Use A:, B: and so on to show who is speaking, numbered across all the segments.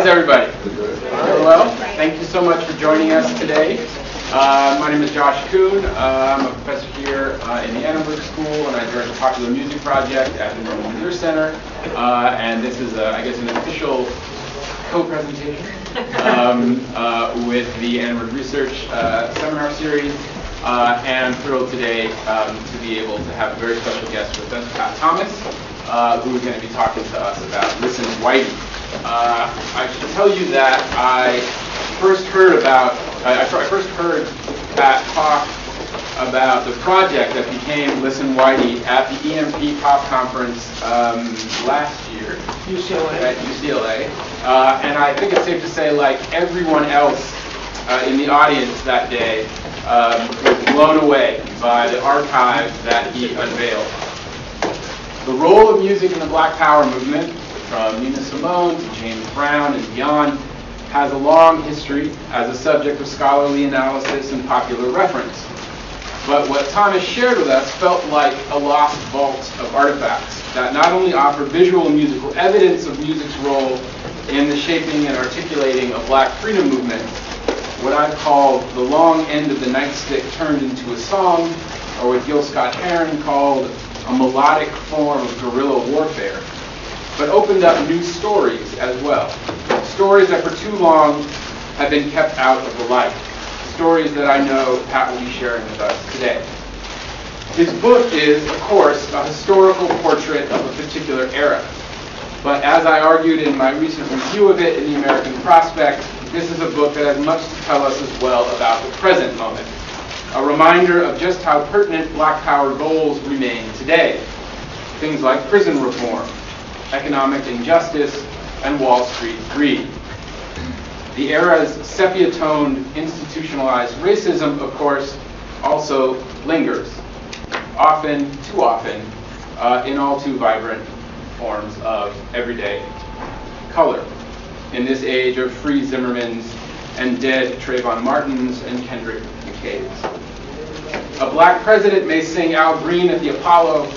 A: How's everybody? Doing well? Thank you so much for joining us today. My name is Josh Kuhn. I'm a professor here in the Annenberg School, and I direct the Popular Music Project at the Normal Career Center. And this is, I guess, an official co-presentation with the Annenberg Research Seminar Series. And I'm thrilled today to be able to have a very special guest with us, Pat Thomas, who is going to be talking to us about Listen, Whitey. I should tell you that I first heard Pat talk about the project that became Listen, Whitey at the EMP Pop Conference last year at UCLA. And I think it's safe to say, like everyone else in the audience that day, was blown away by the archive that he unveiled. The role of music in the Black Power movement, from Nina Simone to James Brown and beyond, has a long history as a subject of scholarly analysis and popular reference. But what Thomas shared with us felt like a lost vault of artifacts that not only offer visual and musical evidence of music's role in the shaping and articulating of Black freedom movement, what I've called the long end of the nightstick turned into a song, or what Gil Scott-Heron called a melodic form of guerrilla warfare, but opened up new stories as well. Stories that for too long have been kept out of the light. Stories that I know Pat will be sharing with us today. His book is, of course, a historical portrait of a particular era. But as I argued in my recent review of it in the American Prospect, this is a book that has much to tell us as well about the present moment. A reminder of just how pertinent Black Power goals remain today. Things like prison reform, economic injustice, and Wall Street greed. The era's sepia-toned, institutionalized racism, of course, also lingers, often, too often, in all too vibrant forms of everyday color. In this age of free Zimmermans and dead Trayvon Martins and Kendrick McCabe's. A Black president may sing Al Green at the Apollo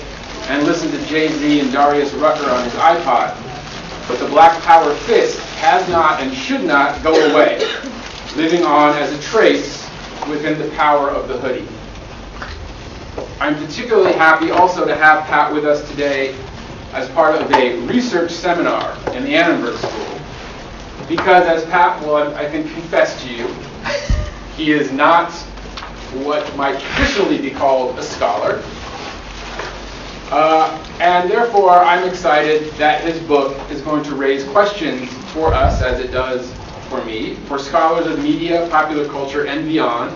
A: and listen to Jay-Z and Darius Rucker on his iPod, but the Black Power fist has not and should not go away, living on as a trace within the power of the hoodie. I'm particularly happy also to have Pat with us today as part of a research seminar in the Annenberg School, because as Pat will, I think, confess to you, he is not what might traditionally be called a scholar. And therefore, I'm excited that his book is going to raise questions for us, as it does for me, for scholars of media, popular culture, and beyond,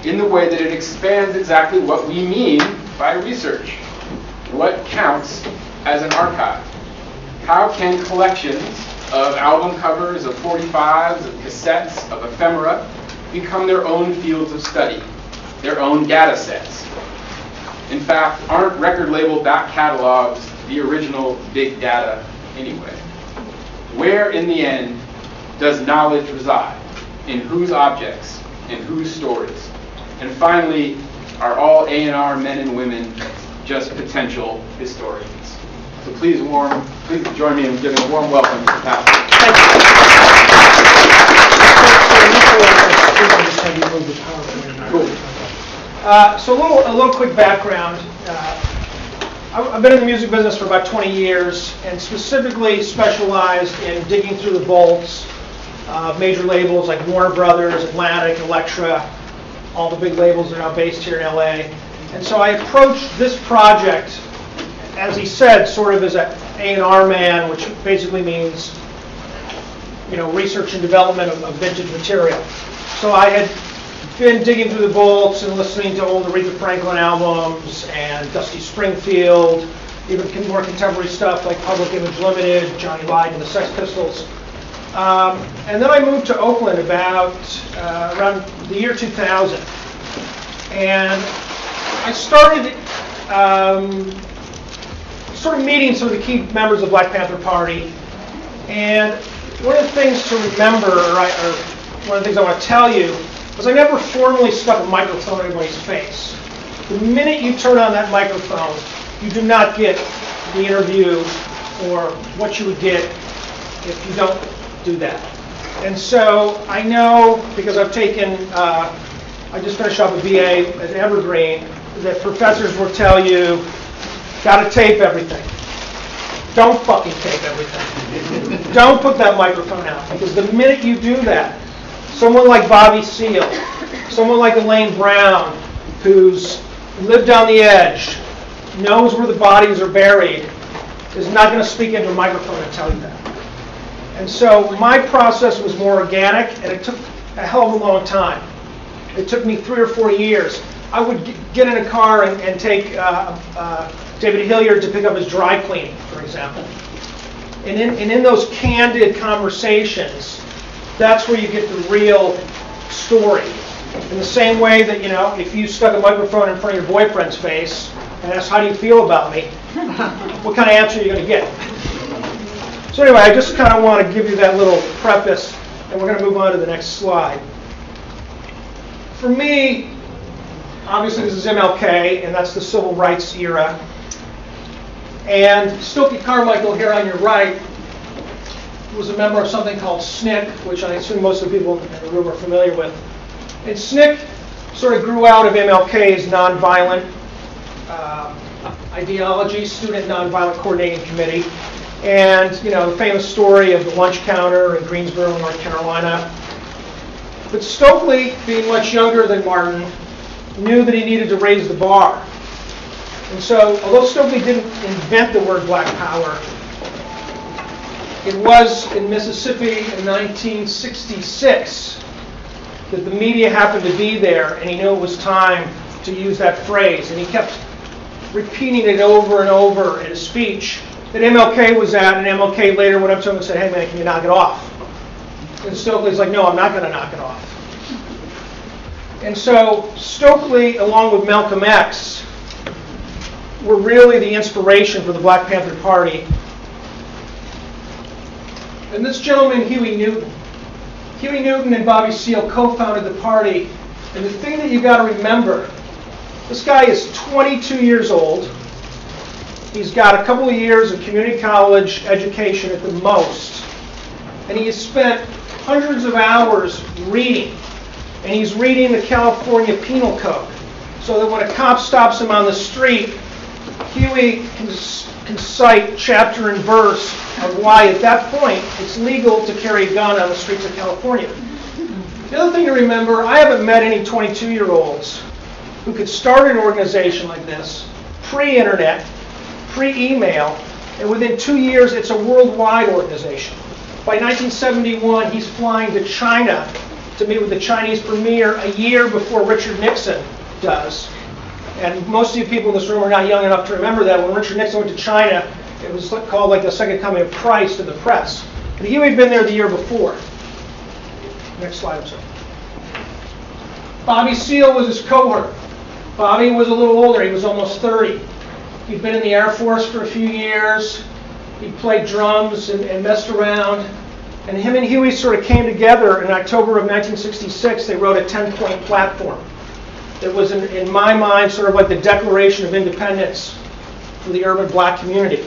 A: in the way that it expands exactly what we mean by research. What counts as an archive? How can collections of album covers, of 45s, of cassettes, of ephemera become their own fields of study, their own data sets? In fact, aren't record label back catalogs the original big data anyway? Where, in the end, does knowledge reside? In whose objects? In whose stories? And finally, are all A&R men and women just potential historians? So please join me in giving a warm welcome to Pat.
B: So a little quick background. I've been in the music business for about 20 years and specifically specialized in digging through the vaults of major labels like Warner Brothers, Atlantic, Elektra, all the big labels that are now based here in LA. And so I approached this project, as he said, sort of as an A&R man, which basically means, research and development of vintage material. So I had been digging through the vaults and listening to old Aretha Franklin albums and Dusty Springfield, even more contemporary stuff like Public Image Limited, Johnny Lydon and the Sex Pistols. And then I moved to Oakland about around the year 2000. And I started sort of meeting some of the key members of Black Panther Party. And one of the things to remember, or one of the things I want to tell you, was I never formally stuck a microphone in anybody's face. The minute you turn on that microphone, you do not get the interview or what you would get if you don't do that. And so I know, because I've taken, I just finished up a BA at Evergreen, that professors will tell you, got to tape everything. Don't fucking tape everything. Don't put that microphone out, because the minute you do that, someone like Bobby Seale, someone like Elaine Brown, who's lived on the edge, knows where the bodies are buried, is not going to speak into a microphone and tell you that. And so my process was more organic, and it took a hell of a long time. It took me 3 or 4 years. I would get in a car and take David Hilliard to pick up his dry cleaning, for example. And in those candid conversations, that's where you get the real story. In the same way that, you know, if you stuck a microphone in front of your boyfriend's face and asked, how do you feel about me? What kind of answer are you going to get? So anyway, I just kind of want to give you that little preface, and we're going to move on to the next slide. For me, obviously this is MLK, and that's the civil rights era. And Stokely Carmichael here on your right was a member of something called SNCC, which I assume most of the people in the room are familiar with. And SNCC sort of grew out of MLK's nonviolent ideology, Student Nonviolent Coordinating Committee. And, you know, the famous story of the lunch counter in Greensboro, North Carolina. But Stokely, being much younger than Martin, knew that he needed to raise the bar. And so, although Stokely didn't invent the word black power, it was in Mississippi in 1966 that the media happened to be there, and he knew it was time to use that phrase. And he kept repeating it over and over in his speech that MLK was at, and MLK later went up to him and said, hey man, can you knock it off? And Stokely's like, no, I'm not going to knock it off. And so Stokely, along with Malcolm X, were really the inspiration for the Black Panther Party. And this gentleman, Huey Newton and Bobby Seale co-founded the party. And the thing that you got to remember, this guy is 22 years old. He's got a couple of years of community college education at the most. And he has spent hundreds of hours reading. And he's reading the California Penal Code. So that when a cop stops him on the street, Huey can cite chapter and verse of why at that point it's legal to carry a gun on the streets of California. The other thing to remember, I haven't met any 22-year-olds who could start an organization like this, pre-internet, pre-email, and within 2 years it's a worldwide organization. By 1971, he's flying to China to meet with the Chinese premier a year before Richard Nixon does. And most of you people in this room are not young enough to remember that when Richard Nixon went to China, it was called like the second coming of Christ in the press. But Huey had been there the year before. Next slide, I'm sorry. Bobby Seale was his cohort. Bobby was a little older, he was almost 30. He'd been in the Air Force for a few years. He played drums and messed around. And him and Huey sort of came together in October of 1966. They wrote a 10-point platform. It was, in my mind, sort of like the Declaration of Independence for the urban black community.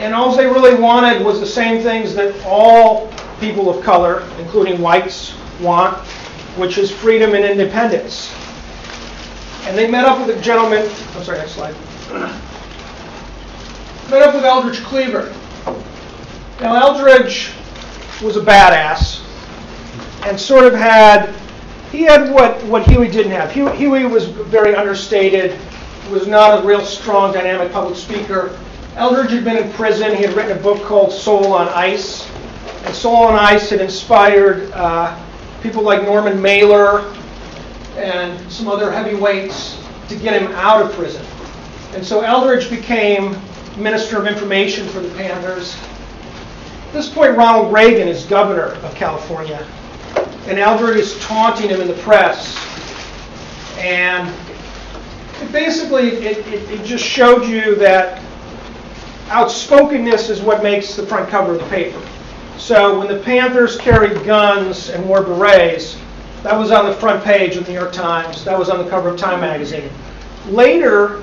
B: And all they really wanted was the same things that all people of color, including whites, want, which is freedom and independence. And they met up with a gentleman, I'm sorry, next slide. Met up with Eldridge Cleaver. Now, Eldridge was a badass and sort of he had what Huey didn't have. Huey was very understated, was not a real strong, dynamic public speaker. Eldridge had been in prison. He had written a book called Soul on Ice. And Soul on Ice had inspired people like Norman Mailer and some other heavyweights to get him out of prison. And so Eldridge became Minister of Information for the Panthers. At this point, Ronald Reagan is governor of California. And Eldridge is taunting him in the press. And it just showed you that outspokenness is what makes the front cover of the paper. So when the Panthers carried guns and wore berets, that was on the front page of the New York Times. That was on the cover of Time magazine. Later,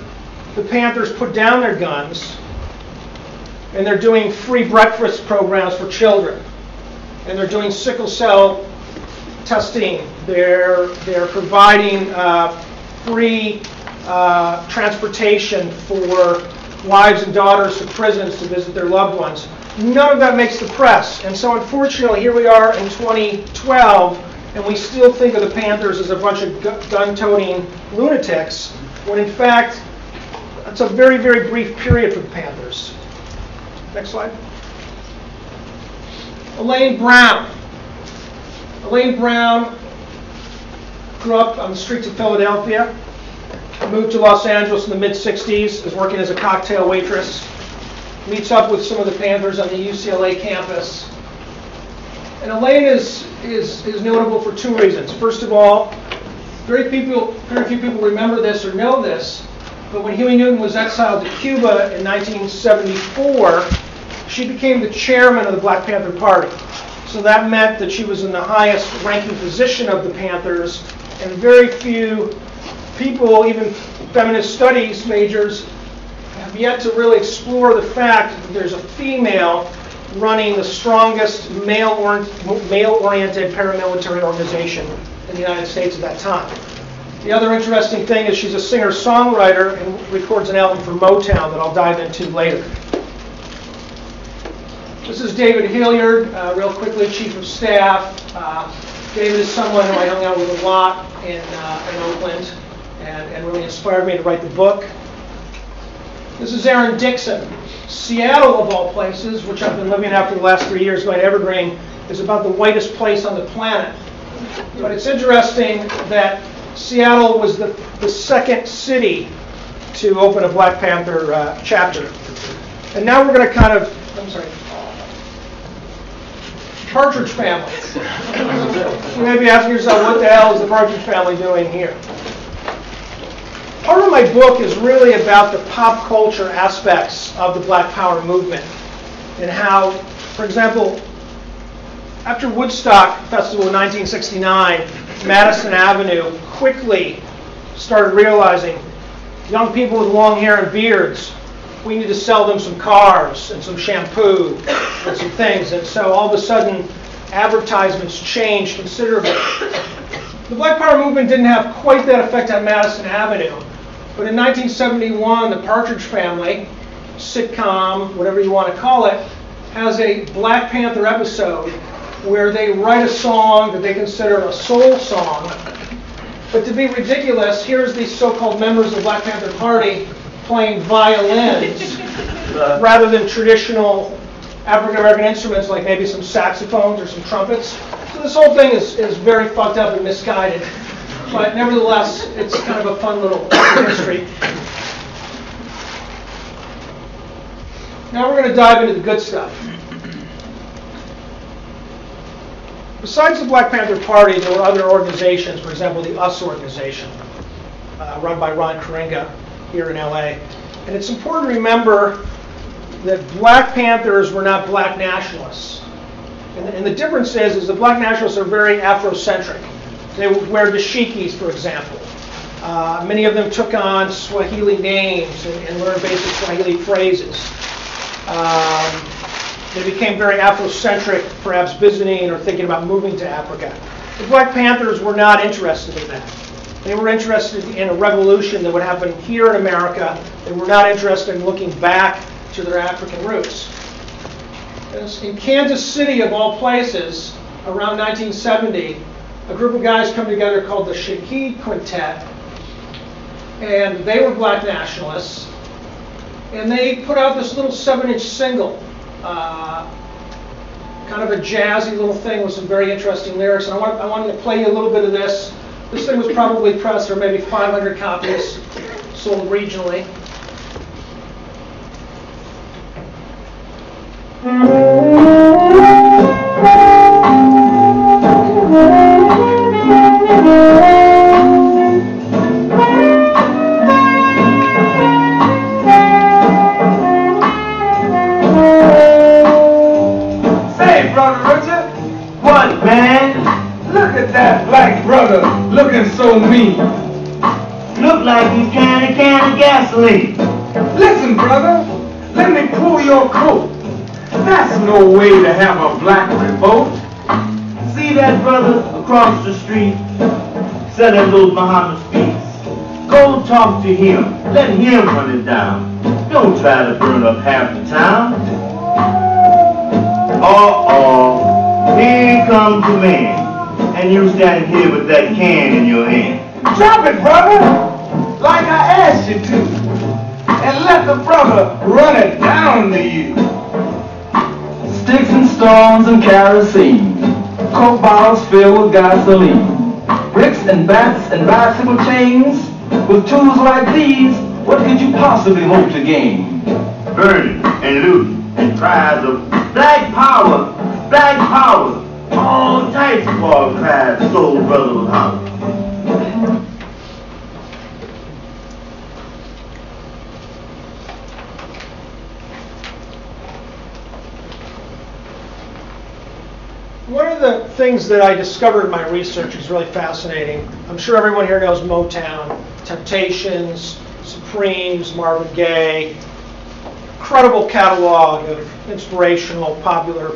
B: the Panthers put down their guns, and they're doing free breakfast programs for children. and they're doing sickle cell testing. They're providing free transportation for wives and daughters to prisons to visit their loved ones. None of that makes the press. And so unfortunately, here we are in 2012, and we still think of the Panthers as a bunch of gun-toting lunatics, when in fact, it's a very, very brief period for the Panthers. Next slide. Elaine Brown. Elaine Brown grew up on the streets of Philadelphia, moved to Los Angeles in the mid-'60s, is working as a cocktail waitress, meets up with some of the Panthers on the UCLA campus. And Elaine is notable for two reasons. First of all, very few people remember this or know this, but when Huey Newton was exiled to Cuba in 1974, she became the chairman of the Black Panther Party. So that meant that she was in the highest ranking position of the Panthers, and very few people, even feminist studies majors, have yet to really explore the fact that there's a female running the strongest male-oriented paramilitary organization in the United States at that time. The other interesting thing is she's a singer-songwriter and records an album for Motown that I'll dive into later. This is David Hilliard, real quickly, Chief of Staff. David is someone who I hung out with a lot in Oakland and really inspired me to write the book. This is Aaron Dixon. Seattle, of all places, which I've been living after the last 3 years going to Evergreen, is about the whitest place on the planet. But it's interesting that Seattle was the second city to open a Black Panther chapter. And now we're going to kind of, Partridge Family. You may be asking yourself, what the hell is the Partridge Family doing here? Part of my book is really about the pop culture aspects of the Black Power movement and how, for example, after Woodstock Festival in 1969, Madison Avenue quickly started realizing young people with long hair and beards, we need to sell them some cars and some shampoo and some things. And so all of a sudden, advertisements changed considerably. The Black Power movement didn't have quite that effect on Madison Avenue. But in 1971, the Partridge Family, sitcom, whatever you want to call it, has a Black Panther episode where they write a song that they consider a soul song. But to be ridiculous, here's these so-called members of the Black Panther Party playing violins rather than traditional African-American instruments like maybe some saxophones or some trumpets. So this whole thing is very fucked up and misguided. But nevertheless, it's kind of a fun little history. Now we're going to dive into the good stuff. Besides the Black Panther Party, there were other organizations, for example, the US organization, run by Ron Karenga here in LA. And it's important to remember that Black Panthers were not black nationalists. And the difference is the black nationalists are very Afrocentric. They would wear dashikis, for example. Many of them took on Swahili names and learned basic Swahili phrases. They became very Afrocentric, perhaps visiting or thinking about moving to Africa. The Black Panthers were not interested in that. They were interested in a revolution that would happen here in America. They were not interested in looking back to their African roots. In Kansas City, of all places, around 1970, a group of guys come together called the Shaheed Quintet, and they were black nationalists, and they put out this little 7-inch single, kind of a jazzy little thing with some very interesting lyrics, and I wanted to play you a little bit of this. This thing was probably pressed for maybe 500 copies, sold regionally.
C: Say, Brother Richard, what, man? Look at that black brother looking so mean.
D: Look like he's trying to can of gasoline.
C: Listen, brother, let me pull your coat. That's no way to have a black revolt.
D: brother across the street selling those Muhammad speaks. Go talk to him. Let him run it down. Don't try to burn up half the town. Here comes the man, and you standing here with that can in your hand.
C: Drop it, brother, like I asked you to, and let the brother run it down to you.
E: Sticks and stones and kerosene, coke bottles filled with gasoline, bricks and bats and bicycle chains. With tools like these, what could you possibly hope to gain?
D: Burning and looting and cries of black power, all types of war cries, soul brother was hollering.
B: One of the things that I discovered in my research is really fascinating. I'm sure everyone here knows Motown, Temptations, Supremes, Marvin Gaye. Incredible catalog of inspirational, popular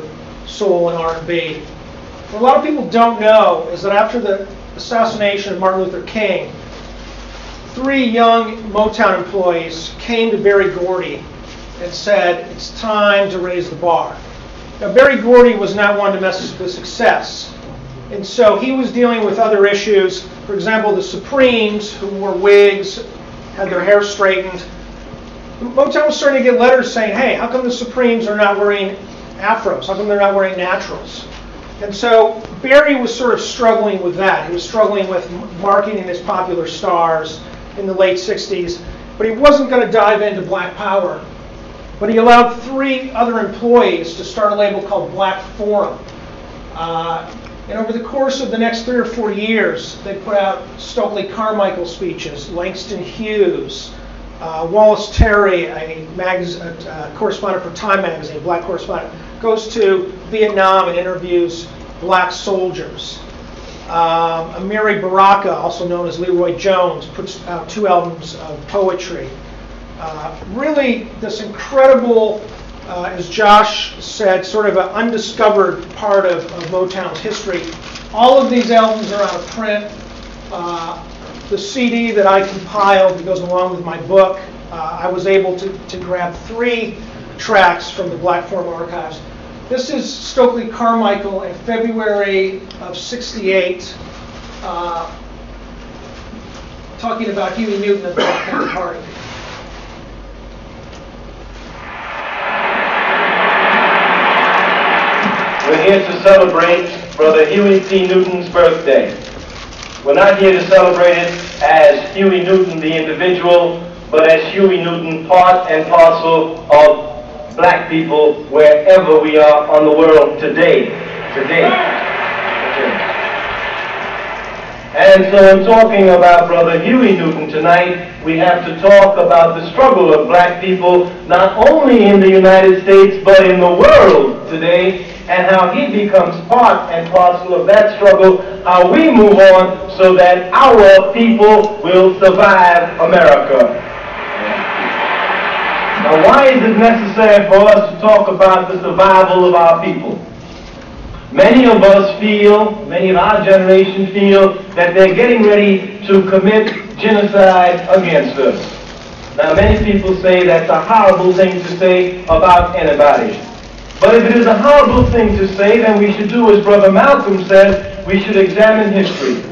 B: soul and R&B. What a lot of people don't know is that after the assassination of Martin Luther King, 3 young Motown employees came to Berry Gordy and said, "It's time to raise the bar." Now, Berry Gordy was not one to mess with success, and so he was dealing with other issues. For example, the Supremes, who wore wigs, had their hair straightened. Motown was starting to get letters saying, "Hey, how come the Supremes are not wearing afros? How come they're not wearing naturals?" And so Berry was sort of struggling with that. He was struggling with marketing his popular stars in the late 60s, but he wasn't going to dive into Black Power. But he allowed 3 other employees to start a label called Black Forum. And over the course of the next 3 or 4 years, they put out Stokely Carmichael speeches, Langston Hughes, Wallace Terry, a correspondent for Time magazine, black correspondent, goes to Vietnam and interviews black soldiers. Amiri Baraka, also known as Leroy Jones, puts out 2 albums of poetry. Really, this incredible, as Josh said, sort of an undiscovered part of Motown's history. All of these albums are out of print. The CD that I compiled that goes along with my book, I was able to grab 3 tracks from the Black Forum archives. This is Stokely Carmichael in February of '68, talking about Huey Newton and the Black Panther Party.
F: We're here to celebrate Brother Huey P. Newton's birthday. We're not here to celebrate it as Huey Newton the individual, but as Huey Newton, part and parcel of black people wherever we are on the world today. And so in talking about Brother Huey Newton tonight, we have to talk about the struggle of black people, not only in the United States, but in the world today, and how he becomes part and parcel of that struggle, how we move on so that our people will survive America. Now, why is it necessary for us to talk about the survival of our people? Many of us feel, many of our generation feel, that they're getting ready to commit genocide against us. Now, many people say that's a horrible thing to say about anybody. But if it is a horrible thing to say, then we should do as Brother Malcolm said, we should examine history.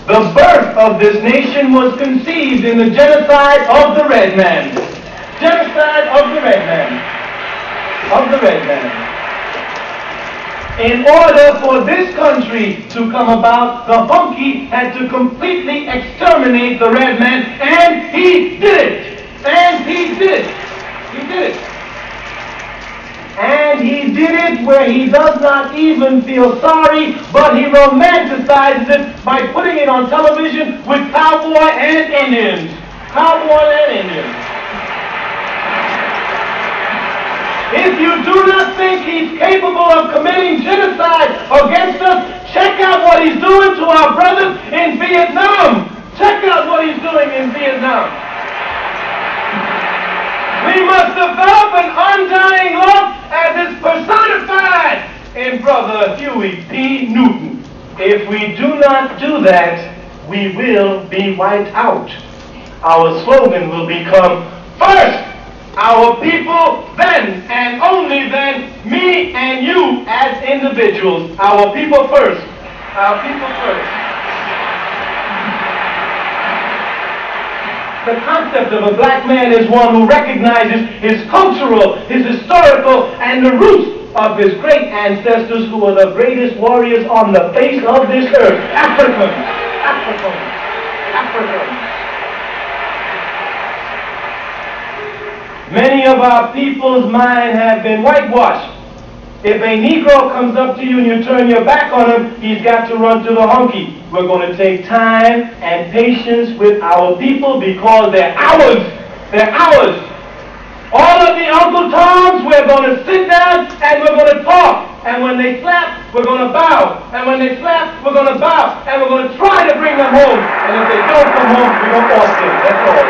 F: The birth of this nation was conceived in the genocide of the red man. Genocide of the red man. Of the red man. In order for this country to come about, the hunky had to completely exterminate the red man, and he did it. And he did it. He did it. And he did it where he does not even feel sorry, but he romanticizes it by putting it on television with cowboy and Indians. Cowboy and Indians. If you do not think he's capable of committing genocide against us, check out what he's doing to our brothers in Vietnam. Check out what he's doing in Vietnam. We must develop an undying love as is personified in Brother brother Huey P. Newton. If we do not do that, we will be wiped out. Our slogan will become, first, our people, then, and only then, me and you as individuals. Our people first. Our people first. The concept of a black man is one who recognizes his cultural, his historical, and the roots of his great ancestors who were the greatest warriors on the face of this earth. Africans. Africans. Africans. Many of our people's minds have been whitewashed. If a Negro comes up to you and you turn your back on him, he's got to run to the honky. We're going to take time and patience with our people because they're ours. They're ours. All of the Uncle Toms, we're going to sit down and we're going to talk. And when they slap, we're going to bow. And when they slap, we're going to bow. And we're going to try to bring them home. And if they don't come home, we're going to force them. That's all.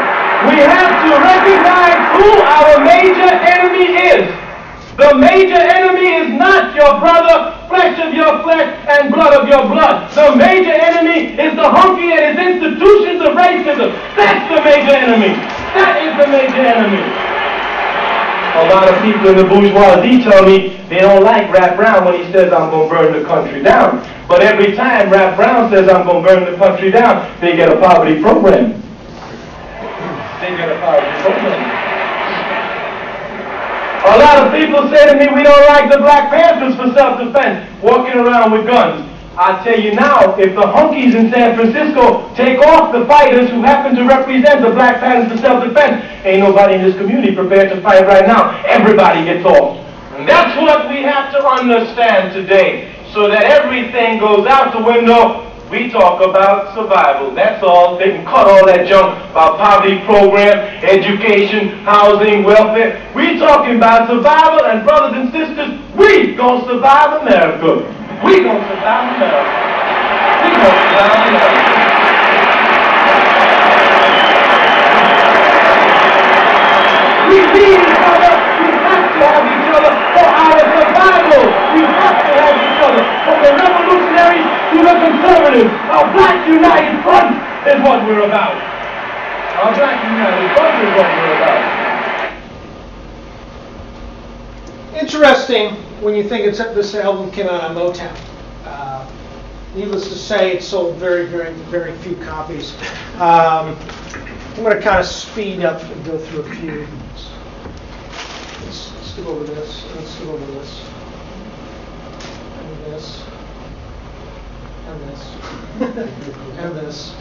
F: We have to recognize who our major enemy is. The major enemy is not your brother, flesh of your flesh, and blood of your blood. The major enemy is the honky and his institutions of racism. That's the major enemy. That is the major enemy. A lot of people in the bourgeoisie tell me they don't like Rap Brown when he says, I'm going to burn the country down. But every time Rap Brown says, I'm going to burn the country down, they get a poverty program. They get a poverty program. A lot of people say to me, we don't like the Black Panthers for self-defense, walking around with guns. I tell you now, if the hunkies in San Francisco take off the fighters who happen to represent the Black Panthers for self-defense, ain't nobody in this community prepared to fight right now. Everybody gets off. And that's what we have to understand today, so that everything goes out the window. We talk about survival. That's all. They can cut all that junk about poverty program, education, housing, welfare. We talking about survival, and brothers and sisters, we gonna survive America. We gonna survive America. We gonna survive America. We need each other. We have to have each other for our survival. We have to have each other. From the revolutionaries to the conservatives, our Black United Front is what we're about. Our Black United Front is what we're about.
B: Interesting when you think this album came out on Motown. Needless to say, it sold very, very, very few copies. I'm going to kind of speed up and go through a few. Let's go over this. Let's go over this. And this. And this. And this.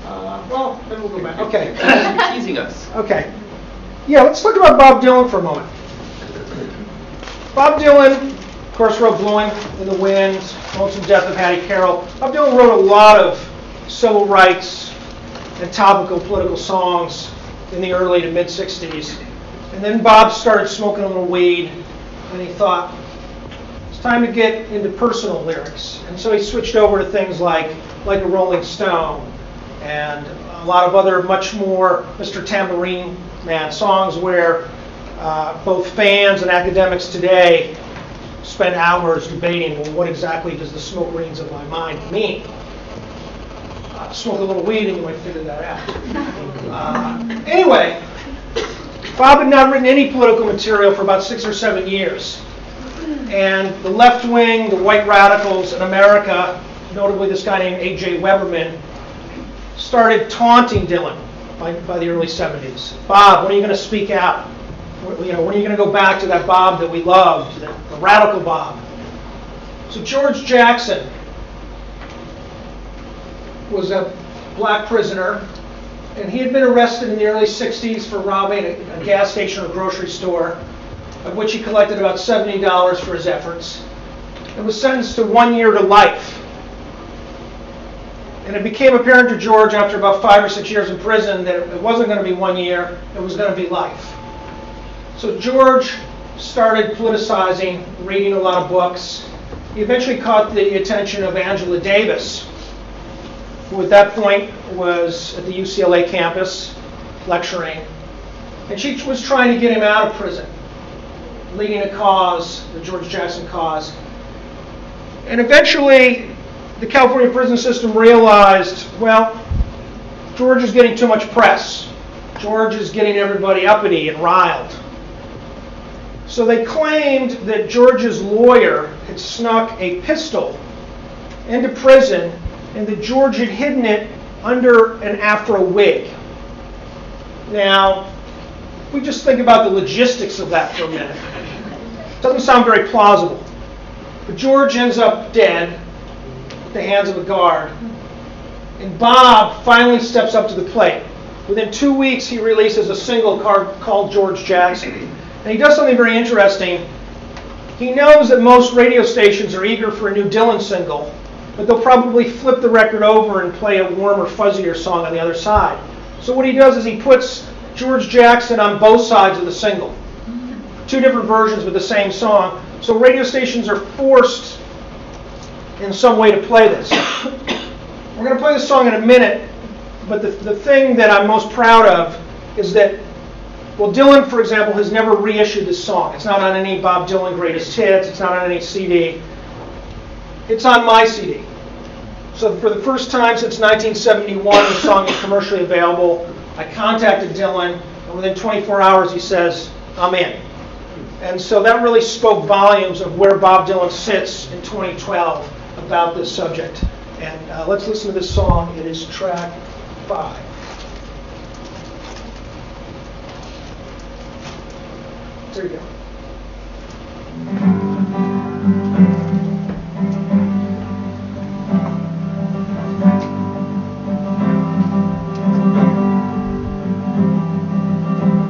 B: Well, then we'll go back. Okay.
G: You're teasing us.
B: Okay. Yeah, let's talk about Bob Dylan for a moment. Bob Dylan, of course, wrote Blowing in the Wind, Lonesome Death of Hattie Carroll. Bob Dylan wrote a lot of civil rights and topical political songs in the early to mid-'60s. And then Bob started smoking a little weed, and he thought, it's time to get into personal lyrics. And so he switched over to things like a Rolling Stone, and a lot of other much more Mr. Tambourine Man songs where both fans and academics today spend hours debating, well, what exactly does the smoke rings of my mind mean? Smoke a little weed and you might figure that out. Anyway, Bob had not written any political material for about 6 or 7 years. And the left wing, the white radicals in America, notably this guy named A.J. Weberman, started taunting Dylan by the early 70s. Bob, when are you going to speak out? When are you going to go back to that Bob that we loved, the radical Bob? So George Jackson was a black prisoner, and he had been arrested in the early 60s for robbing a gas station or grocery store, of which he collected about $70 for his efforts, and was sentenced to 1 year to life. And it became apparent to George after about 5 or 6 years in prison that it wasn't going to be 1 year, it was going to be life. So George started politicizing, reading a lot of books. He eventually caught the attention of Angela Davis, who at that point was at the UCLA campus lecturing. And she was trying to get him out of prison. leading a cause, the George Jackson cause. And eventually, the California prison system realized, well, George is getting too much press. George is getting everybody uppity and riled. So they claimed that George's lawyer had snuck a pistol into prison and that George had hidden it under an afro wig. Now, if we just think about the logistics of that for a minute, it doesn't sound very plausible. But George ends up dead at the hands of a guard. And Bob finally steps up to the plate. Within 2 weeks, he releases a single called George Jackson. And he does something very interesting. He knows that most radio stations are eager for a new Dylan single, but they'll probably flip the record over and play a warmer, fuzzier song on the other side. So what he does is he puts George Jackson on both sides of the single. 2 different versions with the same song. So radio stations are forced in some way to play this. We're going to play this song in a minute, but the thing that I'm most proud of is that, well, Dylan, for example, has never reissued this song. It's not on any Bob Dylan Greatest Hits. It's not on any CD. It's on my CD. So for the first time since 1971, the song is commercially available. I contacted Dylan, and within 24 hours he says, I'm in. And so that really spoke volumes of where Bob Dylan sits in 2012 about this subject. And let's listen to this song. It is track 5. There you go.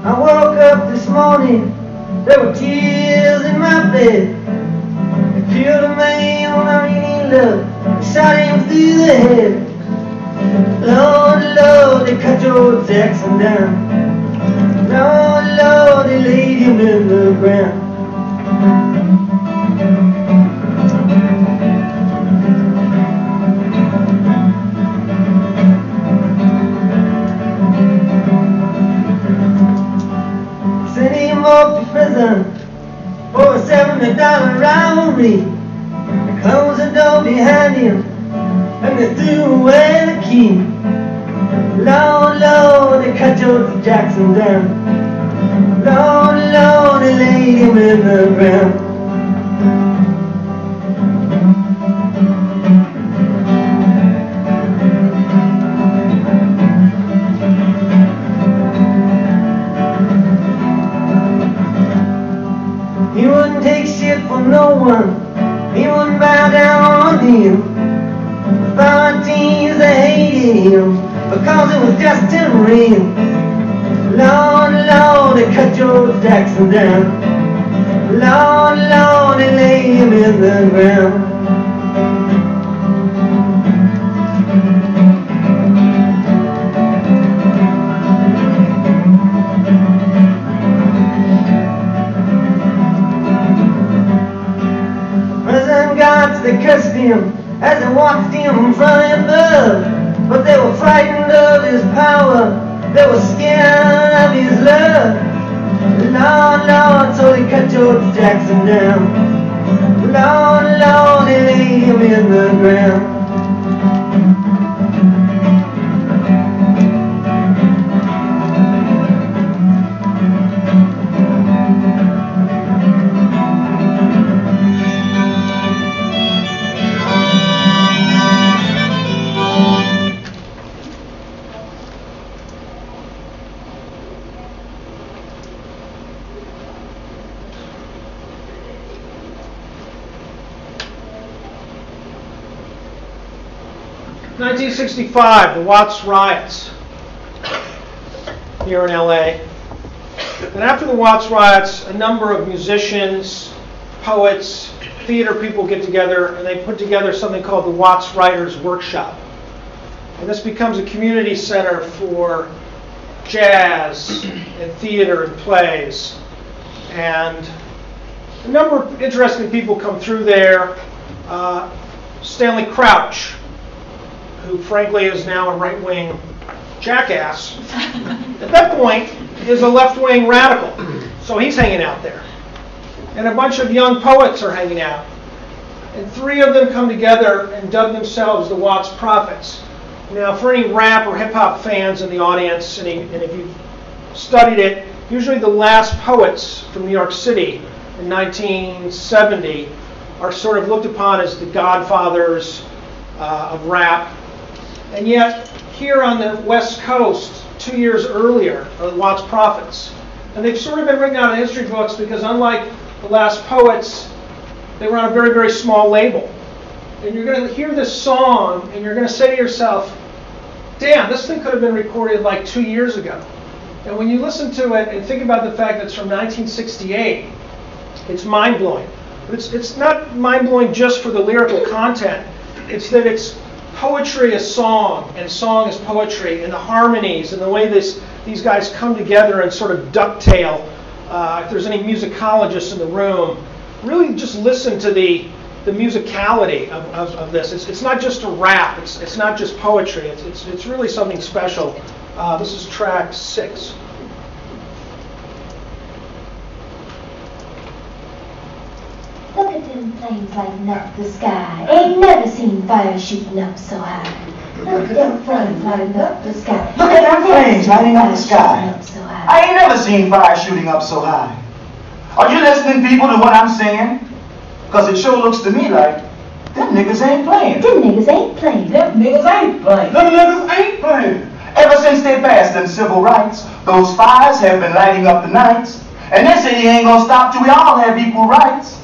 G: I woke up this morning, there were tears in my bed. They killed a man I really loved, they shot him through the head. Lord, Lord, they cut George Jackson down. Lord, Lord, they laid him in the ground. Sent him off to prison for a $70 robbery. They closed the door behind him and they threw away the key. Lord, Lord, they cut George Jackson down. Lord, Lord, they laid him in the ground. He wouldn't take shit from no one. He wouldn't bow down on him. The authorities, they hated him because it was just in real. Lord, Lord, they cut George Jackson down. Lord, Lord, they laid him in the ground. Prison guards, they cursed him as they watched him from above. But they were frightened of his power. They were scared of his love. Lord, Lord, so they cut George Jackson down. Lord, Lord, they laid him in the ground.
B: '65, the Watts riots here in LA. And after the Watts riots, a number of musicians, poets, theater people get together and they put together something called the Watts Writers Workshop. And this becomes a community center for jazz and theater and plays. And a number of interesting people come through there. Stanley Crouch, who frankly is now a right-wing jackass, at that point is a left-wing radical. So he's hanging out there. and a bunch of young poets are hanging out. And three of them come together and dub themselves the Watts Prophets. Now, for any rap or hip-hop fans in the audience, and if you've studied it, usually the last poets from New York City in 1970 are sort of looked upon as the godfathers of rap. And yet, here on the West Coast, 2 years earlier, are the Watts Prophets. And they've sort of been written out in history books because unlike the last poets, they were on a very, very small label. And you're going to hear this song, and you're going to say to yourself, damn, this thing could have been recorded like 2 years ago. And when you listen to it and think about the fact that it's from 1968, it's mind-blowing. But it's not mind-blowing just for the lyrical content. It's that it's poetry as song, and song as poetry, and the harmonies, and the way these guys come together and sort of ducktail. If there's any musicologists in the room, really just listen to the musicality of this. It's not just a rap. It's not just poetry. It's really something special. This is track 6.
H: Look at them flames lighting up the sky. Ain't never seen fire shooting up so high. Look at them flames lighting up the sky.
I: Look at them flames lighting up the sky.
H: Up so high.
I: I ain't never seen fire shooting up so high. Are you listening, people, to what I'm saying? Because it sure looks to me like them niggas ain't playing.
H: Them niggas ain't playing.
I: Them niggas ain't playing.
C: Them niggas ain't playing.
I: Ever since they passed them civil rights, those fires have been lighting up the nights. And they say they ain't gonna stop till we all have equal rights.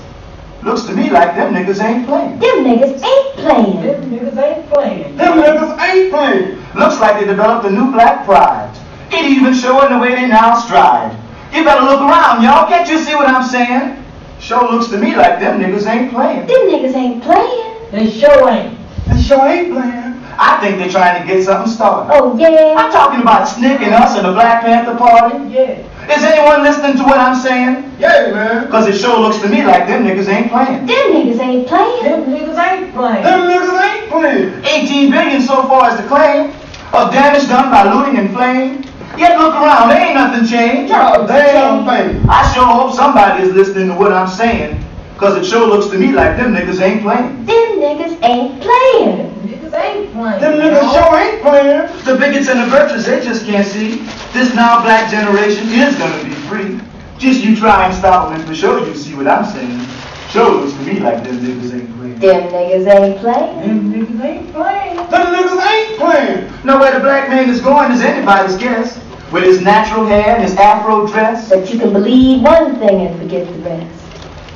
I: Looks to me like them niggas ain't playing.
H: Them niggas ain't playing.
I: Them niggas ain't playing.
C: Them niggas ain't playing.
I: Looks like they developed a new black pride. It even showing the way they now stride. You better look around, y'all. Can't you see what I'm saying? Sure looks to me like them niggas ain't playing.
H: Them niggas ain't playing.
I: They sure ain't.
C: They sure ain't playing.
I: I think they're trying to get something started.
H: Oh, yeah?
I: I'm talking about Snick and us and the Black Panther Party.
C: Yeah.
I: Is anyone listening to what I'm saying?
C: Yeah, man.
I: Because it sure looks to me like them niggas ain't playing.
H: Them niggas ain't playing.
I: Them niggas ain't playing.
C: Them niggas ain't playing.
I: 18 billion so far is the claim of damage done by looting and flame. Yet look around, there ain't nothing changed.
C: Not a damn thing.
I: I sure hope somebody is listening to what I'm saying. Because it sure looks to me like them niggas ain't playing.
H: Them niggas ain't playing.
I: Niggas ain't playing.
C: Them niggas sure ain't playing.
I: The bigots and the virtuous, they just can't see. This now black generation is gonna be free. Just you try and stop them and for sure you see what I'm saying. Sure looks to me like them niggas ain't playing.
H: Them niggas ain't playing.
I: Them niggas ain't playing.
C: Them niggas ain't playing.
I: Now where the black man is going is anybody's guess. With his natural hair and his afro dress.
H: But you can believe one thing and forget the rest.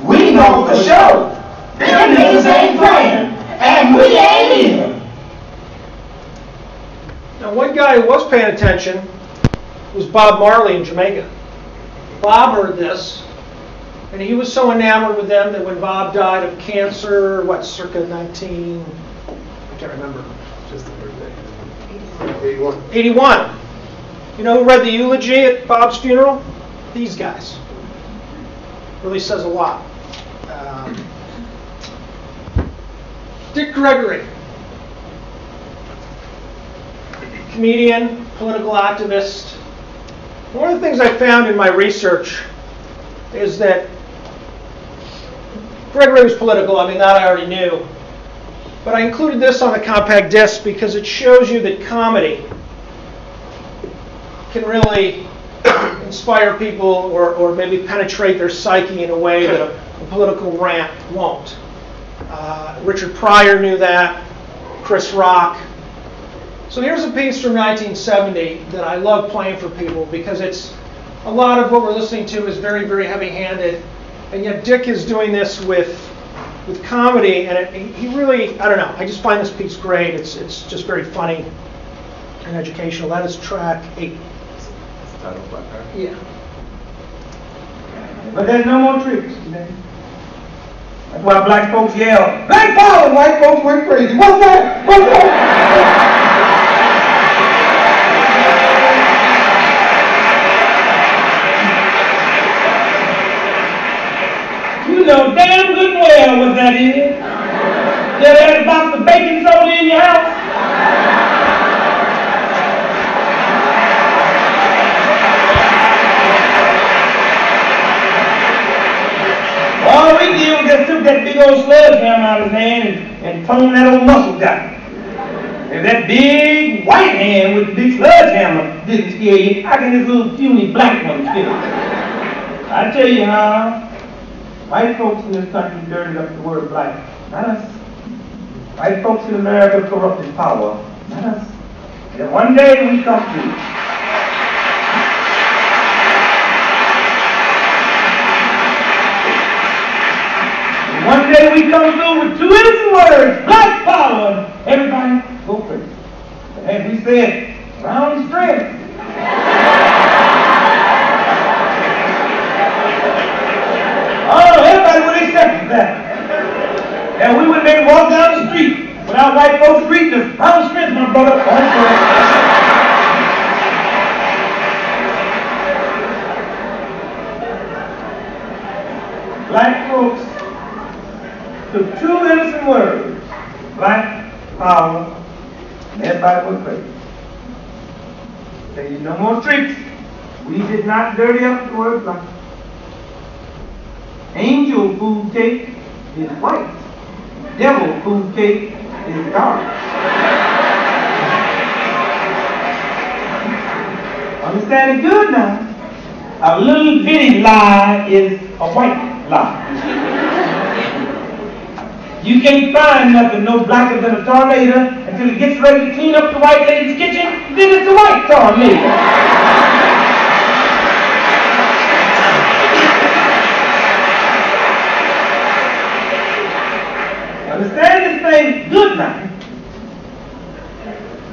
I: We know for sure. Them niggas ain't playing. And we ain't either.
B: Now, one guy who was paying attention was Bob Marley in Jamaica. Bob heard this, and he was so enamored with them that when Bob died of cancer, circa 19... I can't remember.
C: Just the birthday. 81.
B: 81. You know who read the eulogy at Bob's funeral? These guys. Really says a lot. Dick Gregory. Comedian, political activist. One of the things I found in my research is that Gregory was political. I mean, that I already knew. But I included this on the compact disc because it shows you that comedy can really inspire people or maybe penetrate their psyche in a way that a political rant won't. Richard Pryor knew that, Chris Rock. So here's a piece from 1970 that I love playing for people because it's a lot of what we're listening to is very, very heavy-handed, and yet Dick is doing this with comedy, and he really, I don't know, I just find this piece great. It's just very funny and educational. That is track 8.
A: Title Black Panther.
B: Yeah.
C: But there's no more tricks today. That's why black folks yell, "Black power!" and white folks went crazy. What's that? What's that? You know damn good well what that is. You ever had a box of baking soda in your house?
F: that big old sledgehammer out of his hand and tone that old muscle down. If that big white hand with the big sledgehammer didn't scare you, how can this little puny black one scare you? I tell you how, white folks in this country dirtied up the word black, not us. White folks in America corrupted power, not us. And one day we come through. One day we come through with 2 innocent words, black power, everybody go crazy. As we said, round strength. Oh, everybody would accept that. And we would maybe walk down the street without white folks greeting us, round strength, my brother, round strength. Black folks took 2 innocent words, black power, and everybody went crazy. Say no more tricks. We did not dirty up the word black. Angel food cake is white. Devil food cake is dark. Understand it good now. A little bitty lie is a white lie. You can't find nothing no blacker than a tornado until it gets ready to clean up the white lady's kitchen, then it's a white tornado. Understand this thing good now.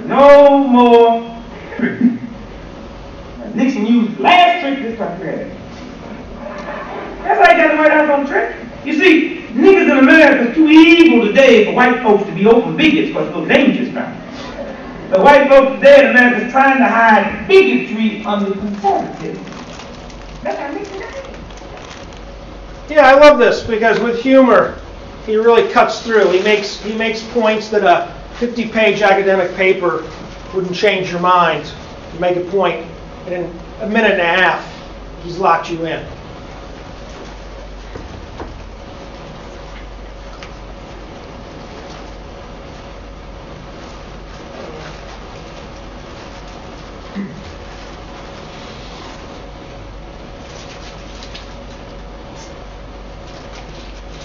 F: No more tricks. Nixon used the last trick this country had. That's how he got the White House on trick. You see, niggas in America are too evil today for white folks to be open bigots because it's so dangerous now. The white folks today in America is trying to hide bigotry under conservatism. That's how Nixon got it.
B: Yeah, I love this because with humor, he really cuts through. He makes points that a 50-page academic paper wouldn't change your mind. You make a point, and in a minute and a half, he's locked you in.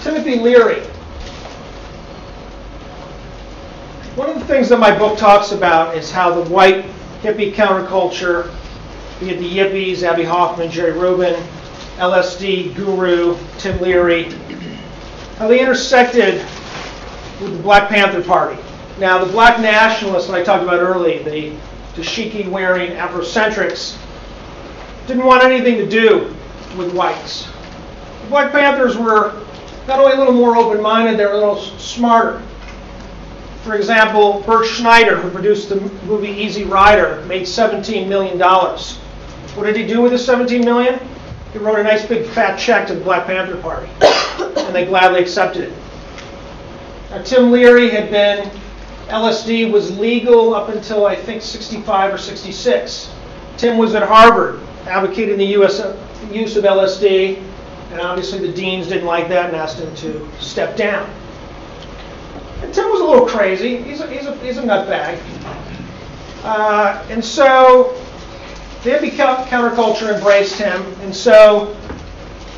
B: Timothy Leary. One of the things that my book talks about is how the white hippie counterculture, be it the Yippies, Abby Hoffman, Jerry Rubin, LSD guru, Tim Leary, how they intersected with the Black Panther Party. Now, the black nationalists that I talked about earlier, the dashiki-wearing Afrocentrics, didn't want anything to do with whites. The Black Panthers were not only a little more open-minded, they were a little smarter. For example, Bert Schneider, who produced the movie Easy Rider, made $17 million. What did he do with the $17 million? He wrote a nice big fat check to the Black Panther Party, and they gladly accepted it. Now, Tim Leary had been, LSD was legal up until I think 65 or 66. Tim was at Harvard, advocating the use of LSD, and obviously the deans didn't like that and asked him to step down. And Tim was a little crazy. He's a nutbag. And so the hippie counterculture embraced him. And so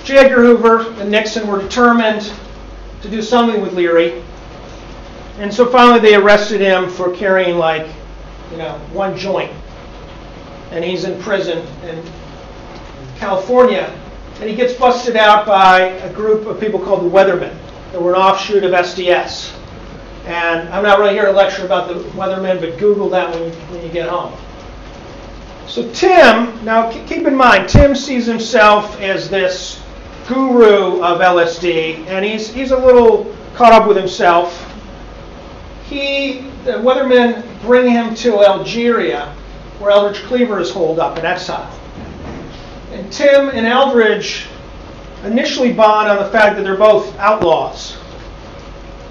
B: J. Edgar Hoover and Nixon were determined to do something with Leary. And so finally they arrested him for carrying one joint. And he's in prison in California. And he gets busted out by a group of people called the Weathermen. They were an offshoot of SDS. And I'm not really here to lecture about the Weathermen, but Google that when you get home. So Tim, now keep in mind, Tim sees himself as this guru of LSD, and he's a little caught up with himself. The Weathermen bring him to Algeria, where Eldridge Cleaver is holed up in exile. And Tim and Eldridge initially bond on the fact that they're both outlaws.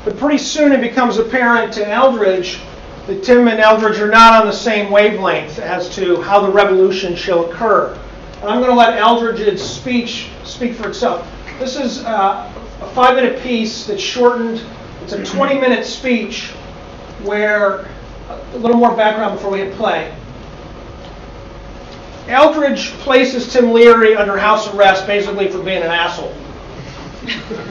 B: But pretty soon it becomes apparent to Eldridge that Tim and Eldridge are not on the same wavelength as to how the revolution shall occur. And I'm going to let Eldridge's speech speak for itself. This is a 5-minute piece that's shortened. It's a 20-minute speech where, a little more background before we hit play. Eldridge places Tim Leary under house arrest basically for being an asshole.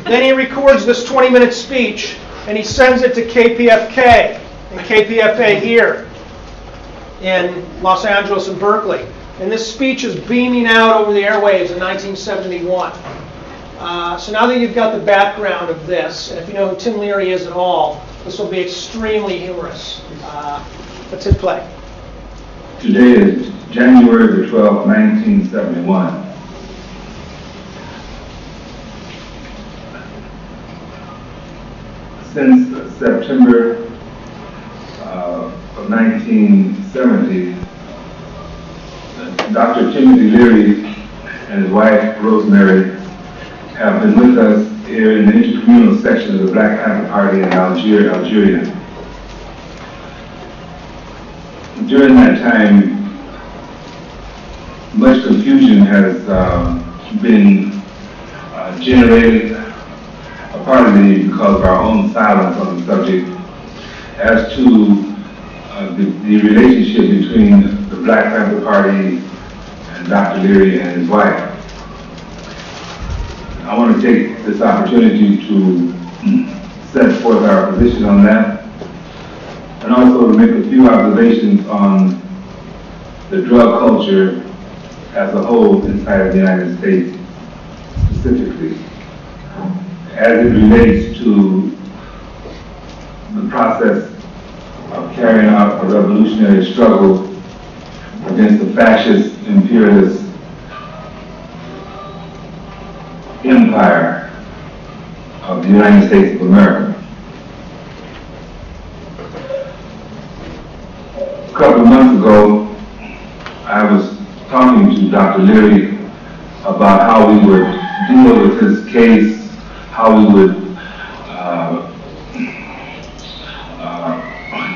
B: Then he records this 20-minute speech and he sends it to KPFK and KPFA here in Los Angeles and Berkeley. And this speech is beaming out over the airwaves in 1971. So now that you've got the background of this, and if you know who Tim Leary is at all, this will be extremely humorous. Let's hit play.
E: Today is January the 12th, 1971. Since September of 1970, Dr. Timothy Leary and his wife, Rosemary, have been with us here in the intercommunal section of the Black Panther Party in Algeria. During that time, much confusion has been generated, partly because of our own silence on the subject, as to the relationship between the Black Panther Party and Dr. Leary and his wife. I want to take this opportunity to set forth our position on that, and also to make a few observations on the drug culture as a whole inside of the United States specifically, as it relates to the process of carrying out a revolutionary struggle against the fascist, imperialist empire of the United States of America. A couple of months ago, I was talking to Dr. Leary about how we would deal with his case, how we would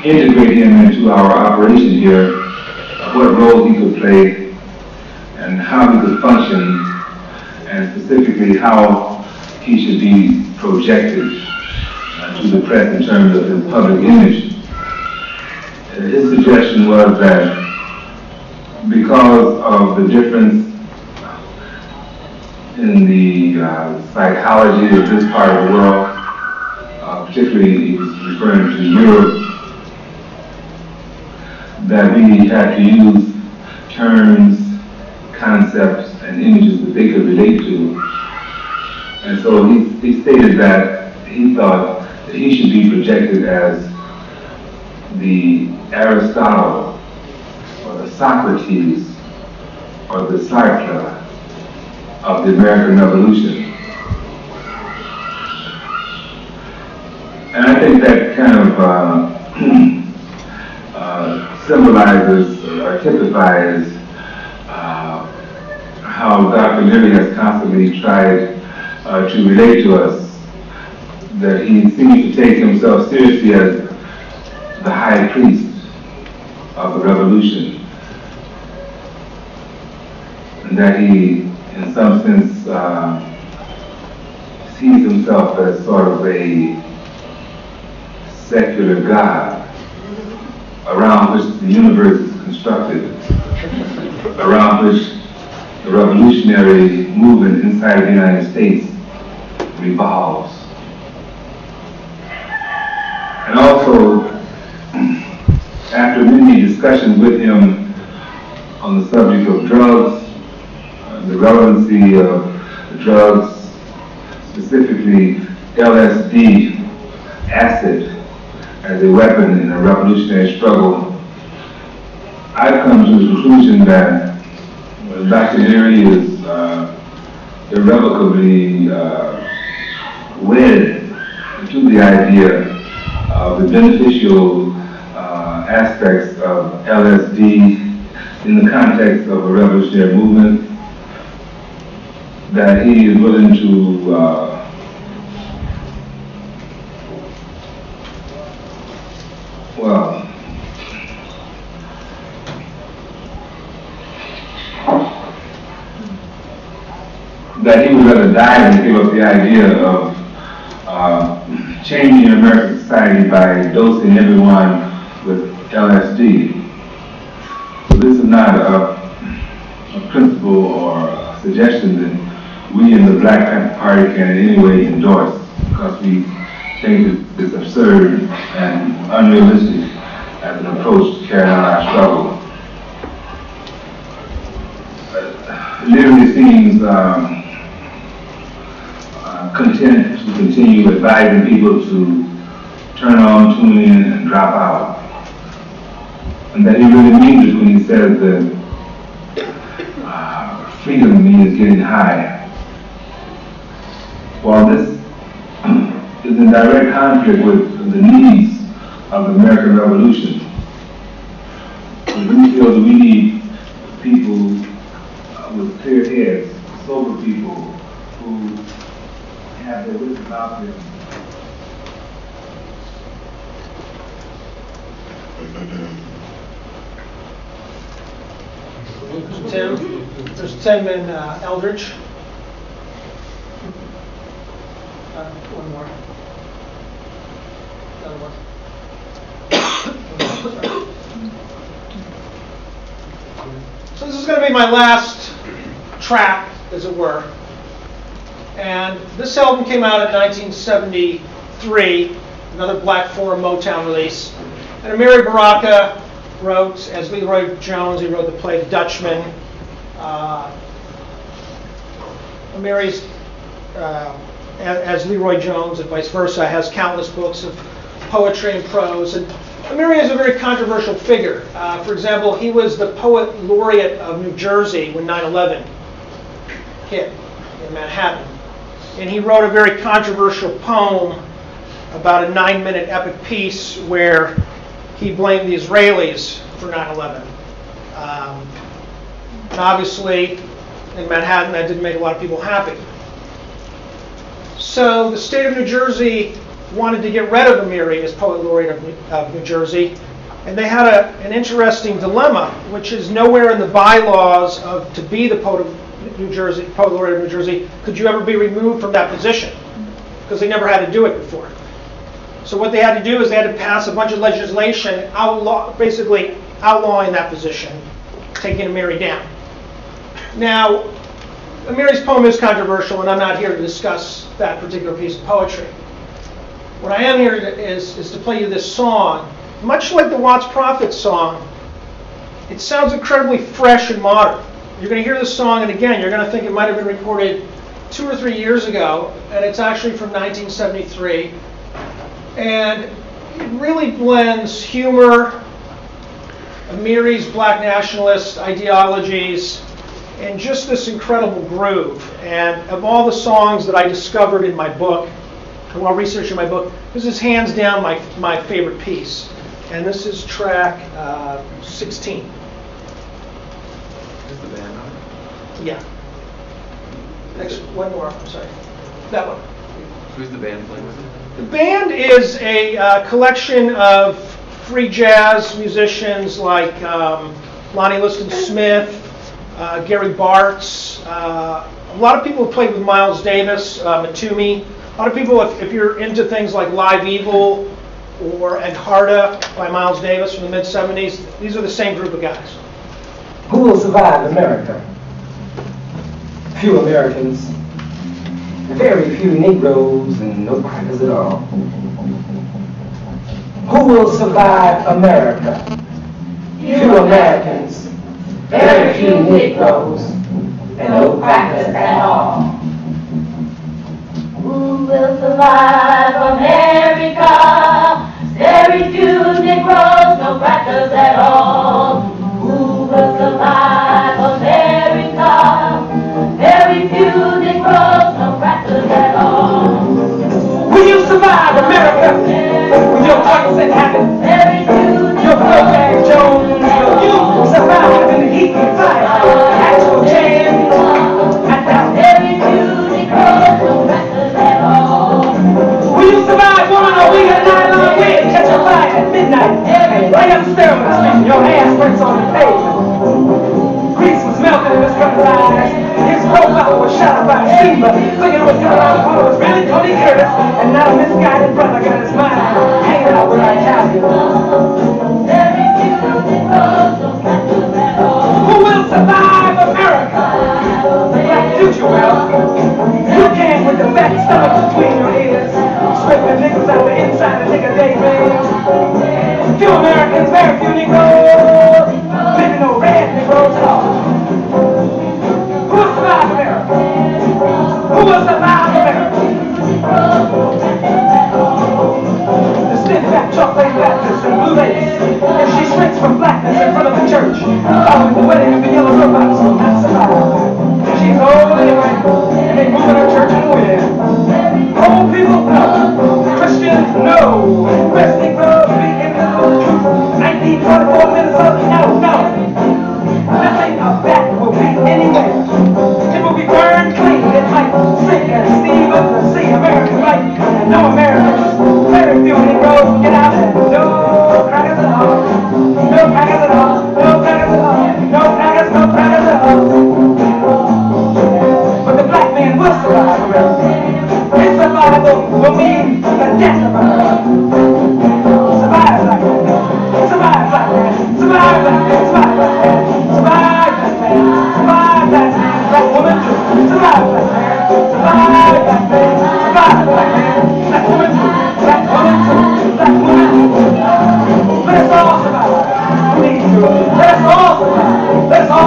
E: integrate him into our operation here, what role he could play, and how he could function, and specifically how he should be projected to the press in terms of his public image. His suggestion was that because of the difference in the psychology of this part of the world, particularly he was referring to Europe, that we had to use terms, concepts, and images that they could relate to. And so he stated that he thought that he should be projected as the Aristotle, or the Socrates, or the Sartre of the American Revolution. And I think that kind of symbolizes or typifies how Dr. Leary has constantly tried to relate to us, that he seems to take himself seriously as the high priest of the revolution, and that he, in some sense, sees himself as sort of a secular God around which the universe is constructed, around which the revolutionary movement inside of the United States revolves. And also, after many discussions with him on the subject of drugs, the relevancy of the drugs, specifically LSD, acid, as a weapon in a revolutionary struggle, I've come to the conclusion that Dr. Leary is irrevocably wed to the idea of the beneficial aspects of LSD in the context of a revolutionary movement, that he is willing to that he would rather die than give up the idea of changing American society by dosing everyone with LSD. So this is not a principle or a suggestion that we in the Black Panther Party can in any way endorse, because we think it's absurd and unrealistic as an approach to carrying out our struggle. It literally seems content to continue advising people to turn on, tune in, and drop out. And that he really means it when he says that freedom means getting high. While this is in direct conflict with the needs of the American Revolution, we feel that we need people with clear heads, sober people who have their wits about them.
B: There's Tim and Eldridge. One more. Another one. So this is going to be my last track, as it were. And this album came out in 1973, another Black Forum Motown release. And Amiri Baraka wrote, as Leroy Jones, he wrote the play The Dutchman. Amiri's, as Leroy Jones and vice versa, has countless books of poetry and prose. And Amiri is a very controversial figure. For example, he was the poet laureate of New Jersey when 9/11 hit in Manhattan. And he wrote a very controversial poem about a 9-minute epic piece where he blamed the Israelis for 9/11. And obviously, in Manhattan, that didn't make a lot of people happy. So the state of New Jersey wanted to get rid of Amiri as poet laureate of New Jersey, and they had an interesting dilemma, which is nowhere in the bylaws to be the poet of New Jersey, poet laureate of New Jersey, could you ever be removed from that position, because they never had to do it before. So what they had to do is they had to pass a bunch of legislation basically outlawing that position, taking Amiri down. Now, Amiri's poem is controversial, and I'm not here to discuss that particular piece of poetry. What I am here is to play you this song. Much like the Watts Prophets song, it sounds incredibly fresh and modern. You're going to hear this song, and again, you're going to think it might have been recorded 2 or 3 years ago, and it's actually from 1973. And it really blends humor, Amiri's black nationalist ideologies, and just this incredible groove. And of all the songs that I discovered in my book, while researching my book, this is hands down my favorite piece. And this is track 16.
A: Is the band on it?
B: Yeah. Next, one more, I'm sorry. That one.
A: Who's the band playing with it?
B: The band is a collection of free jazz musicians like Lonnie Liston Smith, Gary Bartz, a lot of people who played with Miles Davis, Matumi. A lot of people, if you're into things like Live Evil or Enharta by Miles Davis from the mid-'70s, these are the same group of guys.
J: Who will survive America? Few Americans, very few Negroes, and no crackers at all. Who will survive America? Few Americans, very few Negroes, and no crackers at all.
H: Who will survive America? Very few Negroes, no crackers at all. Who will survive America? Very few Negroes, no crackers at all.
J: Will you survive America? With your points and habits, your Black Jones, will you survive in the heat and fire? Actual jam, at that very few Negroes, no crackers at all. Will you survive one a week at night on wind, catch a fire at midnight, and right up the stairway, your ass breaks on the pavement. Grease was melting in his brother's eyes. His profile was shot by a steamer, thinking it was coming out of was really Tony Curtis, and now Got a misguided brother, got his mind hanging out with our Italians. Who will survive America? Black future will. You can with the fat stomach between your ears, scraping niggas out the inside and take a day raise. Few Americans, very few Negroes, living no red Negroes at all. Who will survive America? Who will survive America? The stiff fat chocolate Baptist and blue lace. If she shrinks from blackness in front of the church, following the wedding of the yellow robots will not survive. She's old anyway, and they moving her church nowhere. Old people, no. Christians, no. West Negroes, no. 1944 Minnesota, no. Nothing of that will be anywhere. It will be burned clean. It might sink and steam up the sea. American right, and no Americans. Very few Negroes will get out there. No crackers at all. No crackers at all. No crackers at all. No crackers, no crackers at all. But the black man will survive America. His survival will mean the death of America. Survive black man. Survive black man. Survive black man. Survive black man. Survive black man. Survive black man. Black woman. Survive black man. Survive black man. Survive black man. Black woman. Black woman. Black woman. Let us all survive. We need to. Let us all survive. Let us all.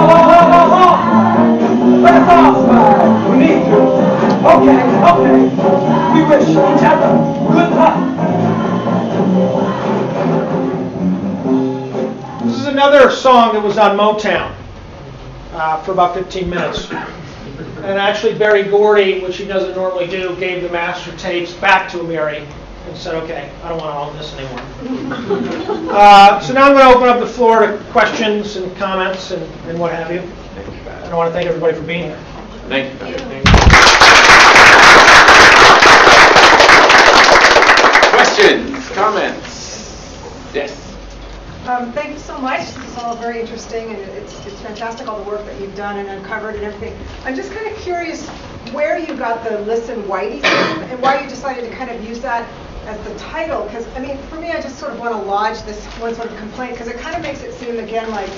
J: Let us all survive. We need to. Okay. We wish each other good luck.
B: This is another song that was on Motown for about 15 minutes. And actually Berry Gordy, which he doesn't normally do, gave the master tapes back to Amiri and said, okay, I don't want all this anymore. So now I'm going to open up the floor to questions and comments and what have you. And I want to thank everybody for being here.
A: Thank you. Questions, comments? Yes.
K: Thank you so much. This is all very interesting, and it's fantastic, all the work that you've done and uncovered and everything. I'm just kind of curious where you got the Listen Whitey theme and why you decided to kind of use that as the title. Because, I mean, for me, I just sort of want to lodge this one sort of complaint, because it kind of makes it seem, again, like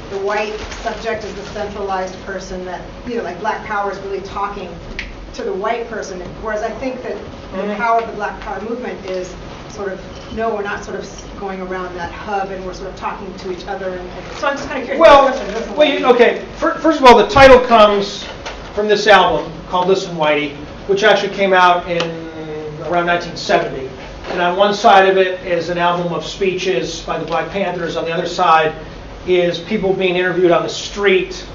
K: the white subject is the centralized person that, you know, like Black Power is really talking to the white person, whereas I think that the power of the Black Power movement is sort of, no, we're not sort of going around that hub and we're sort of talking to each other. And so I'm just kind of curious.
B: Okay. First of all, the title comes from this album called Listen Whitey, which actually came out in around 1970. And on one side of it is an album of speeches by the Black Panthers. On the other side is people being interviewed on the street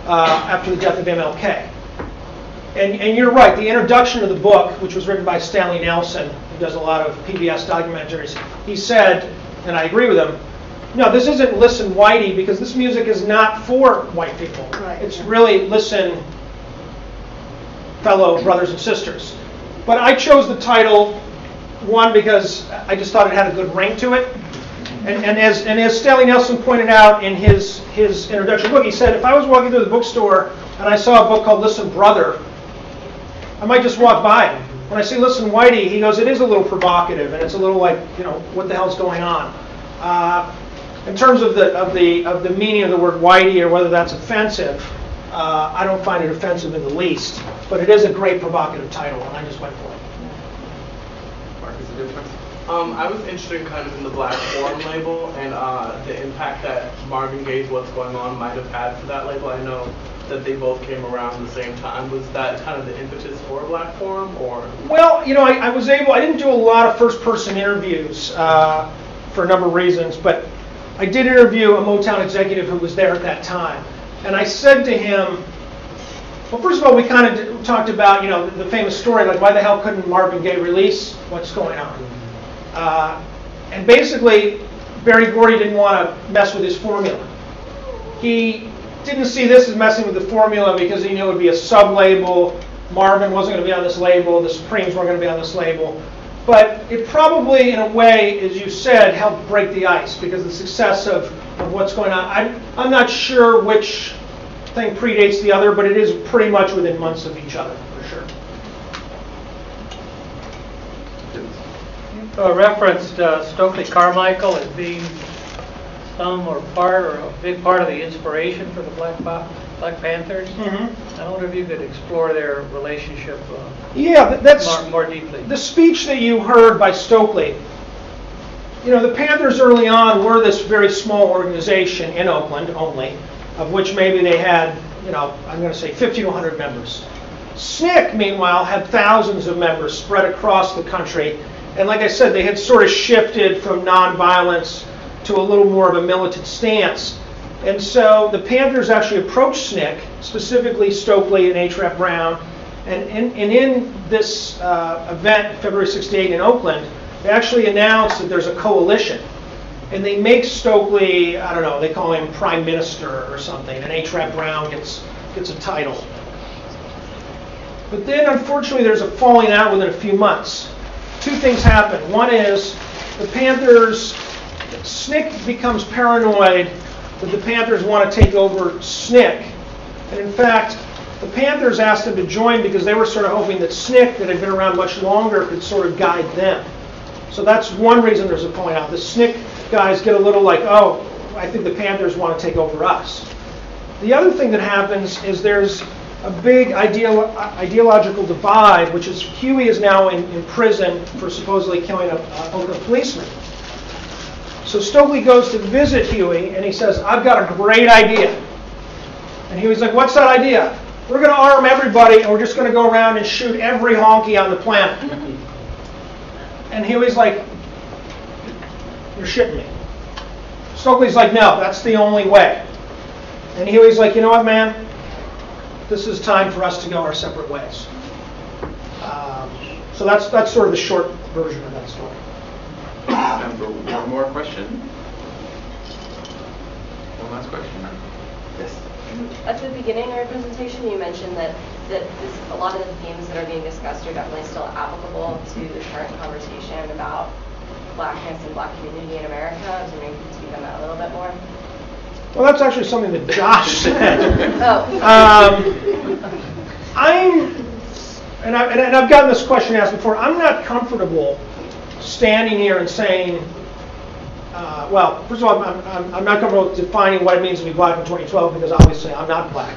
B: after the death of MLK. And you're right, the introduction of the book, which was written by Stanley Nelson, who does a lot of PBS documentaries, he said, and I agree with him, no, this isn't Listen Whitey, because this music is not for white people.
K: Right.
B: It's really listen, fellow brothers and sisters. But I chose the title, one, because I just thought it had a good ring to it. And as Stanley Nelson pointed out in his introduction book, he said, if I was walking through the bookstore and I saw a book called Listen Brother, I might just walk by it. When I see Listen Whitey, he goes, it is a little provocative, and it's a little like, you know, what the hell's going on? In terms of the meaning of the word Whitey, or whether that's offensive, I don't find it offensive in the least. But it is a great provocative title, and I just went for it.
A: Mark, is it different?
L: I was interested kind of in the Black Forum label and the impact that Marvin Gaye's What's Going On might have had for that label. I know that they both came around the same time. Was that kind of the impetus for Black Forum, or? Well,
B: you know, I didn't do a lot of first-person interviews for a number of reasons, but I did interview a Motown executive who was there at that time. And I said to him, well, first of all, we kind of talked about, you know, the famous story, like why the hell couldn't Marvin Gaye release What's Going On? And basically, Berry Gordy didn't want to mess with his formula. He didn't see this as messing with the formula because he knew it would be a sub-label. Marvin wasn't going to be on this label. The Supremes weren't going to be on this label. But it probably, in a way, as you said, helped break the ice because the success of What's Going On. I'm not sure which thing predates the other, but it is pretty much within months of each other, for sure.
M: referenced Stokely Carmichael as being some or part or a big part of the inspiration for the Black Panthers.
B: Mm-hmm.
M: I wonder if you could explore their relationship
B: that's
M: more deeply.
B: The speech that you heard by Stokely. You know, the Panthers early on were this very small organization in Oakland only, of which maybe they had, you know, I'm going to say 50 to 100 members. SNCC, meanwhile, had thousands of members spread across the country. And like I said, they had sort of shifted from nonviolence to a little more of a militant stance. And so the Panthers actually approached SNCC, specifically Stokely and H. Rap Brown. And in this event, February 68 in Oakland, they actually announced that there's a coalition. And they make Stokely, I don't know, they call him Prime Minister or something, and H. Rap Brown gets a title. But then, unfortunately, there's a falling out within a few months. Two things happen. One is the Panthers, SNCC becomes paranoid that the Panthers want to take over SNCC. And in fact, the Panthers asked them to join because they were sort of hoping that SNCC, that had been around much longer, could sort of guide them. So that's one reason there's a falling out. The SNCC guys get a little like, oh, I think the Panthers want to take over us. The other thing that happens is there's a big ideological divide, which is Huey is now in prison for supposedly killing a Oakland policeman. So Stokely goes to visit Huey, and he says, I've got a great idea. And Huey's like, what's that idea? We're going to arm everybody, and we're just going to go around and shoot every honky on the planet. And Huey's like, you're shitting me. Stokely's like, no, that's the only way. And Huey's like, you know what, man? This is time for us to go our separate ways. So that's sort of the short version of that story.
A: Time for one more question. One last question. Yes.
N: At the beginning of your presentation, you mentioned that a lot of the themes that are being discussed are definitely still applicable to the current conversation about Blackness and Black community in America. I was wondering if you could speak on that a little bit more.
B: Well, that's actually something that Josh said. I've gotten this question asked before. I'm not comfortable standing here and saying, well, first of all, I'm not comfortable defining what it means to be black in 2012 because obviously I'm not black.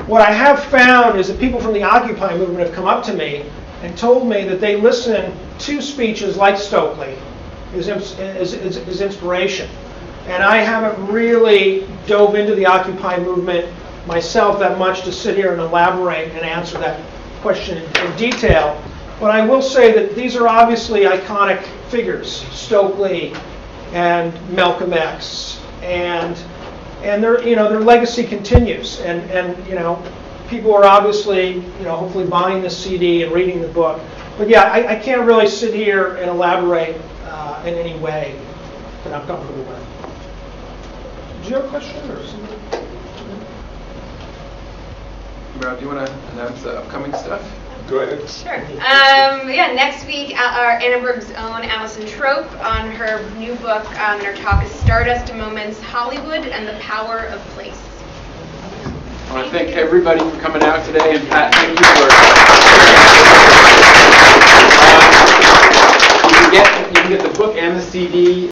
B: What I have found is that people from the Occupy movement have come up to me and told me that they listen to speeches like Stokely as inspiration. And I haven't really dove into the Occupy movement myself that much to sit here and elaborate and answer that question in detail. But I will say that these are obviously iconic figures, Stokely and Malcolm X, and their legacy continues. And people are obviously hopefully buying the CD and reading the book. But yeah, I can't really sit here and elaborate in any way that I'm comfortable with. Do you have a question or something?
A: Rob, do you want to announce the upcoming stuff?
O: Go ahead.
P: Sure. Next week, our Annenberg's own Alison Trope on her new book, and her talk is Stardust Moments, Hollywood and the Power of Place.
A: I want to thank everybody for coming out today, and Pat, thank you for. You can get the book and the CD.